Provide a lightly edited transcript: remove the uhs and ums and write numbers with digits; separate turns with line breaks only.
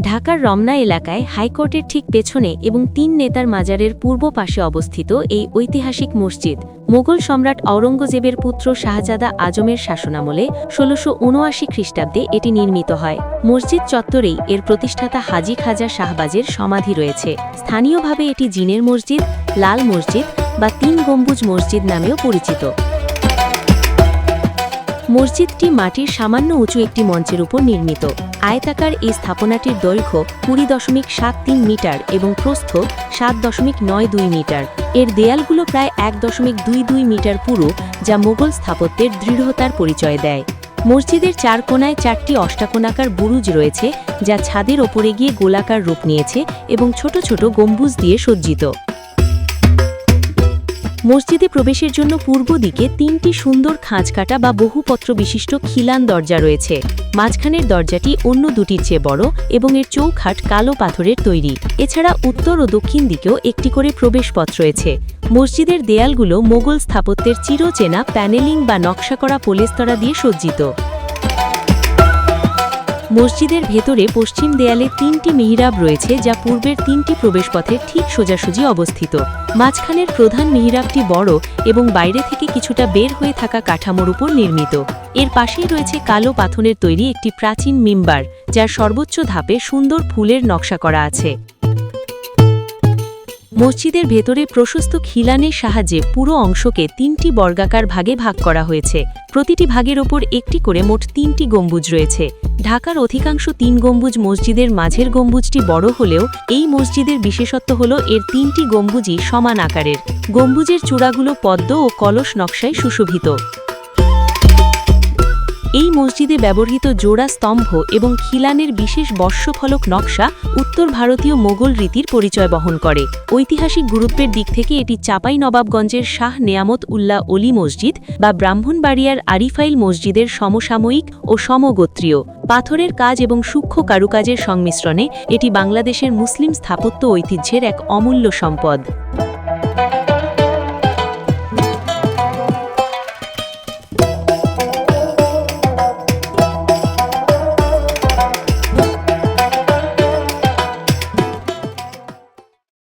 ঢাকার রমনা এলাকায় হাইকোর্টের ঠিক পেছনে এবং ৩ নেতার মাজারের পূর্ব পাশে অবস্থিত এই ঐতিহাসিক মসজিদ মোগল সম্রাট আওরঙ্গজেবের পুত্র শাহজাদা আজমের শাসনামলে ১৬৭৯ খ্রিস্টাব্দে এটি নির্মিত হয়। মসজিদ চত্বরেই এর প্রতিষ্ঠাতা হাজী খাজা শাহবাজের সমাধি রয়েছে। স্থানীয়ভাবে এটি জিনের মসজিদ, লাল মসজিদ বা ৩ গম্বুজ মসজিদ নামেও পরিচিত। মসজিদটি মাটির সামান্য উঁচু একটি মঞ্চের উপর নির্মিত। আয়তাকার এই স্থাপনাটির দৈর্ঘ্য ২০.৭৩ মিটার এবং প্রস্থ ৭.৯২ মিটার। এর দেয়ালগুলো প্রায় ১.২২ মিটার পুরু, যা মোগল স্থাপত্যের দৃঢ়তার পরিচয় দেয়। মসজিদের ৪ কোণায় ৪টি অষ্টাকোণাকার বুরুজ রয়েছে, যা ছাদের ওপরে গিয়ে গোলাকার রূপ নিয়েছে এবং ছোট ছোট গম্বুজ দিয়ে সজ্জিত। মসজিদে প্রবেশের জন্য পূর্ব দিকে ৩টি সুন্দর খাঁজকাটা বা বহুপত্র বিশিষ্ট খিলান দরজা রয়েছে। মাঝখানের দরজাটি অন্য দুটির চেয়ে বড় এবং এর চৌখাট কালো পাথরের তৈরি। এছাড়া উত্তর ও দক্ষিণ দিকেও একটি করে প্রবেশপথ রয়েছে। মসজিদের দেয়ালগুলো মোগল স্থাপত্যের চিরচেনা প্যানেলিং বা নকশা করা পলেস্তরা দিয়ে সজ্জিত। মসজিদের ভেতরে পশ্চিম দেয়ালে ৩টি মিহরাব রয়েছে, যা পূর্বের ৩টি প্রবেশপথের ঠিক সোজাসুজি অবস্থিত। মাঝখানের প্রধান মিহরাবটি বড় এবং বাইরে থেকে কিছুটা বের হয়ে থাকা কাঠামোর উপর নির্মিত। এর পাশেই রয়েছে কালো পাথরের তৈরি একটি প্রাচীন মিম্বার, যার সর্বোচ্চ ধাপে সুন্দর ফুলের নকশা করা আছে। মসজিদের ভেতরে প্রশস্ত খিলানের সাহায্যে পুরো অংশকে ৩টি বর্গাকার ভাগে ভাগ করা হয়েছে। প্রতিটি ভাগের ওপর একটি করে মোট ৩টি গম্বুজ রয়েছে। ঢাকার অধিকাংশ ৩ গম্বুজ মসজিদের মাঝের গম্বুজটি বড় হলেও এই মসজিদের বিশেষত্ব হল এর ৩টি গম্বুজই সমান আকারের। গম্বুজের চূড়াগুলো পদ্ম ও কলস নকশায় সুশোভিত। এই মসজিদে ব্যবহৃত জোড়া স্তম্ভ এবং খিলানের বিশেষ বর্ষফলক নকশা উত্তর ভারতীয় মোগল রীতির পরিচয় বহন করে। ঐতিহাসিক গুরুত্বের দিক থেকে এটি চাঁপাইনবাবগঞ্জের শাহ নেয়ামত উল্লাহ অলি মসজিদ বা ব্রাহ্মণবাড়িয়ার আরিফাইল মসজিদের সমসাময়িক ও সমগোত্রীয়। পাথরের কাজ এবং সূক্ষ্ম কারুকাজের সংমিশ্রণে এটি বাংলাদেশের মুসলিম স্থাপত্য ঐতিহ্যের এক অমূল্য সম্পদ।